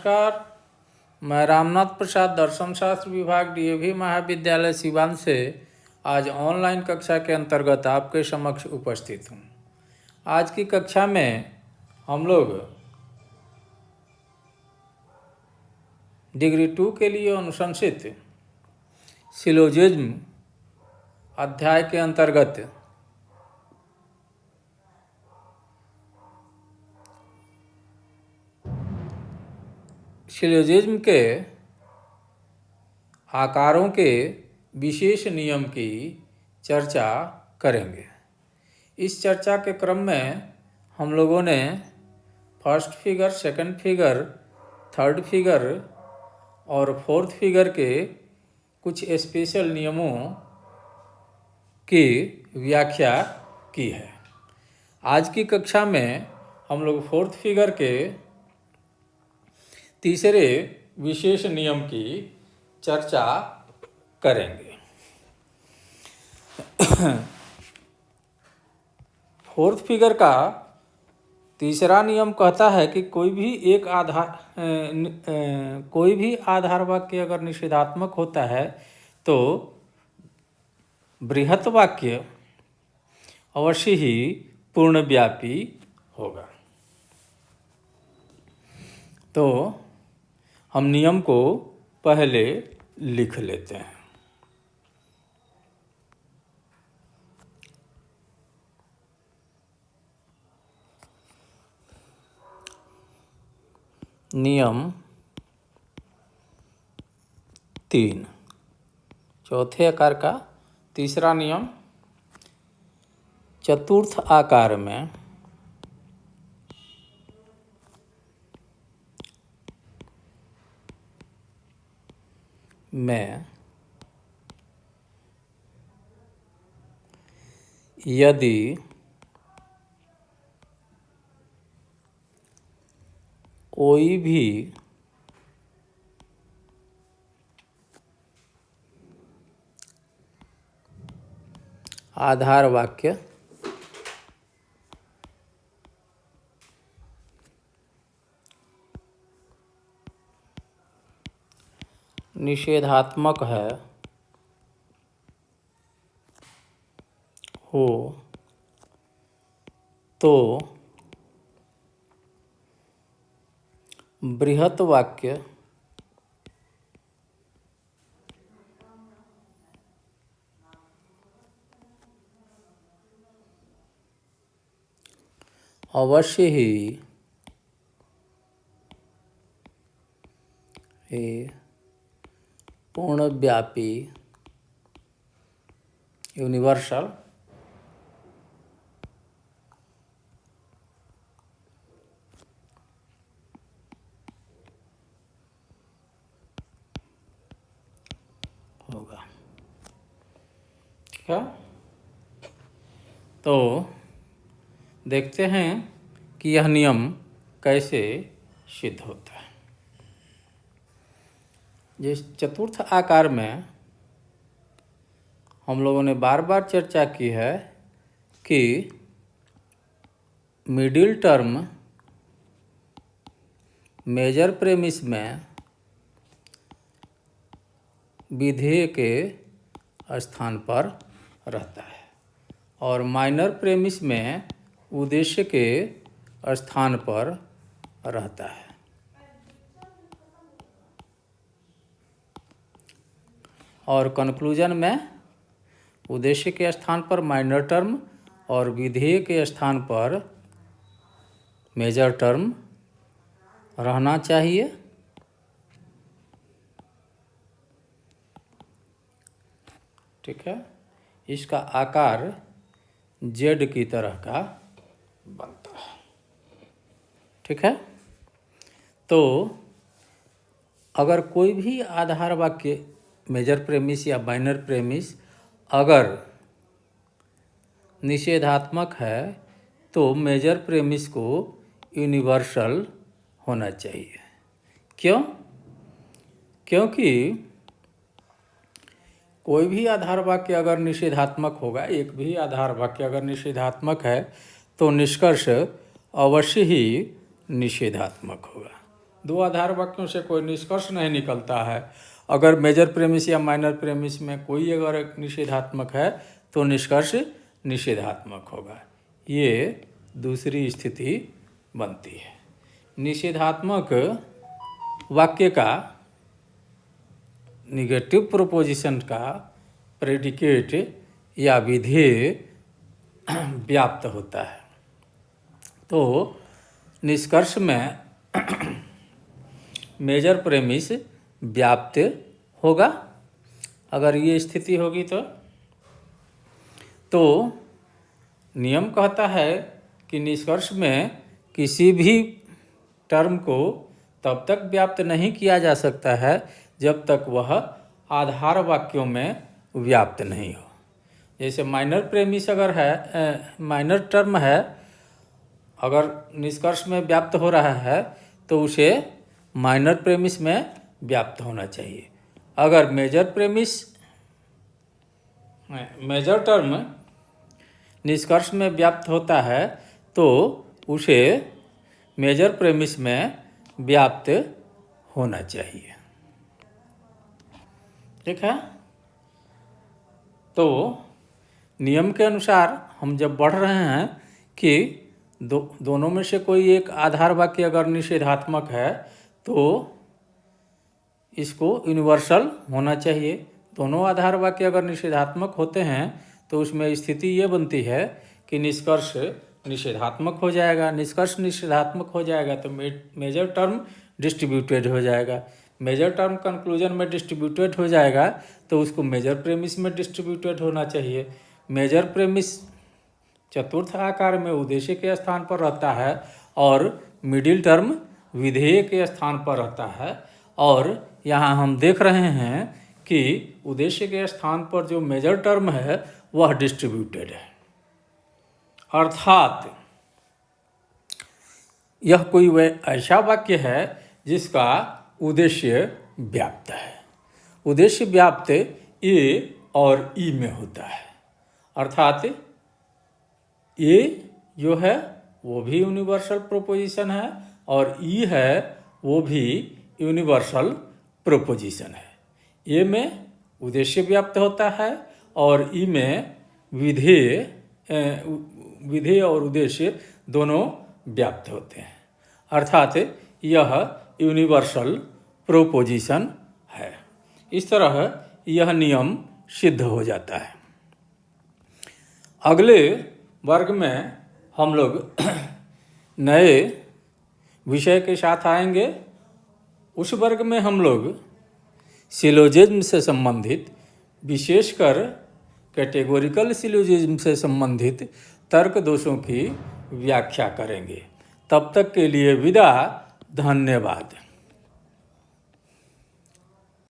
नमस्कार। मैं रामनाथ प्रसाद दर्शन शास्त्र विभाग डीएवी महाविद्यालय सिवान से आज ऑनलाइन कक्षा के अंतर्गत आपके समक्ष उपस्थित हूँ। आज की कक्षा में हम लोग डिग्री 2 के लिए अनुशंसित सिलोजिज्म अध्याय के अंतर्गत सिलोजिज्म के आकारों के विशेष नियम की चर्चा करेंगे। इस चर्चा के क्रम में हम लोगों ने first figure, second figure, third figure और फोर्थ फिगर के कुछ स्पेशल नियमों की व्याख्या की है। आज की कक्षा में हम लोग फोर्थ फिगर के तीसरे विशेष नियम की चर्चा करेंगे। फोर्थ फिगर का तीसरा नियम कहता है कि कोई भी आधार वाक्य अगर निषेधात्मक होता है तो बृहत वाक्य अवश्य ही पूर्णव्यापी होगा। तो हम नियम को पहले लिख लेते हैं। नियम 3, चौथे आकार का तीसरा नियम, चतुर्थ आकार में यदि कोई भी आधार वाक्य निषेधात्मक हो तो बृहत वाक्य अवश्य ही पूर्णव्यापी यूनिवर्सल होगा। ठीक है, तो देखते हैं कि यह नियम कैसे सिद्ध होता है। जिस चतुर्थ आकार में हम लोगों ने बार बार चर्चा की है कि मिडिल टर्म मेजर प्रेमिस में विधेय के स्थान पर रहता है और माइनर प्रेमिस में उद्देश्य के स्थान पर रहता है। और कंक्लूजन में उद्देश्य के स्थान पर माइनर टर्म और विधेय के स्थान पर मेजर टर्म रहना चाहिए। ठीक है, इसका आकार जेड की तरह का बनता है। ठीक है, तो अगर कोई भी आधार वाक्य मेजर प्रेमिस या माइनर प्रेमिस अगर निषेधात्मक है तो मेजर प्रेमिस को यूनिवर्सल होना चाहिए। क्यों? क्योंकि कोई भी आधार वाक्य अगर निषेधात्मक होगा, एक भी आधार वाक्य अगर निषेधात्मक है तो निष्कर्ष अवश्य ही निषेधात्मक होगा। दो आधार वाक्यों से कोई निष्कर्ष नहीं निकलता है। अगर मेजर प्रेमिस या माइनर प्रेमिस में कोई अगर एक निषेधात्मक है तो निष्कर्ष निषेधात्मक होगा। ये दूसरी स्थिति बनती है। निषेधात्मक वाक्य का निगेटिव प्रोपोजिशन का प्रेडिकेट या विधेय व्याप्त होता है। तो निष्कर्ष में मेजर प्रेमिस व्याप्त होगा। अगर ये स्थिति होगी तो नियम कहता है कि निष्कर्ष में किसी भी टर्म को तब तक व्याप्त नहीं किया जा सकता है जब तक वह आधार वाक्यों में व्याप्त नहीं हो। जैसे माइनर प्रेमिस अगर है, माइनर टर्म है, अगर निष्कर्ष में व्याप्त हो रहा है तो उसे माइनर प्रेमिस में व्याप्त होना चाहिए। अगर मेजर टर्म निष्कर्ष में व्याप्त होता है तो उसे मेजर प्रेमिस में व्याप्त होना चाहिए। ठीक है। तो नियम के अनुसार हम जब बढ़ रहे हैं कि दोनों में से कोई एक आधार वाक्य अगर निषेधात्मक है तो इसको यूनिवर्सल होना चाहिए। दोनों आधार वाक्य अगर निषेधात्मक होते हैं तो उसमें स्थिति ये बनती है कि निष्कर्ष निषेधात्मक हो जाएगा। निष्कर्ष निषेधात्मक हो जाएगा तो मेजर टर्म डिस्ट्रीब्यूटेड हो जाएगा। मेजर टर्म कंक्लूजन में डिस्ट्रीब्यूटेड हो जाएगा तो उसको मेजर प्रेमिस में डिस्ट्रीब्यूटेड होना चाहिए। मेजर प्रेमिस चतुर्थ आकार में उद्देश्य के स्थान पर रहता है और मिडिल टर्म विधेय के स्थान पर रहता है। और यहाँ हम देख रहे हैं कि उद्देश्य के स्थान पर जो मेजर टर्म है वह डिस्ट्रीब्यूटेड है। अर्थात यह कोई ऐसा वाक्य है जिसका उद्देश्य व्याप्त है। उद्देश्य व्याप्त ए और ई में होता है। अर्थात ए जो है वो भी यूनिवर्सल प्रोपोजिशन है और ई है वो भी यूनिवर्सल प्रोपोजिशन है। ए में उद्देश्य व्याप्त होता है और ई में विधेय और उद्देश्य दोनों व्याप्त होते हैं। अर्थात यह यूनिवर्सल प्रोपोजिशन है। इस तरह यह नियम सिद्ध हो जाता है। अगले वर्ग में हम लोग नए विषय के साथ आएंगे। उस वर्ग में हम लोग सिलोजिज्म से संबंधित, विशेषकर कैटेगोरिकल सिलोजिज्म से संबंधित तर्क दोषों की व्याख्या करेंगे। तब तक के लिए विदा। धन्यवाद।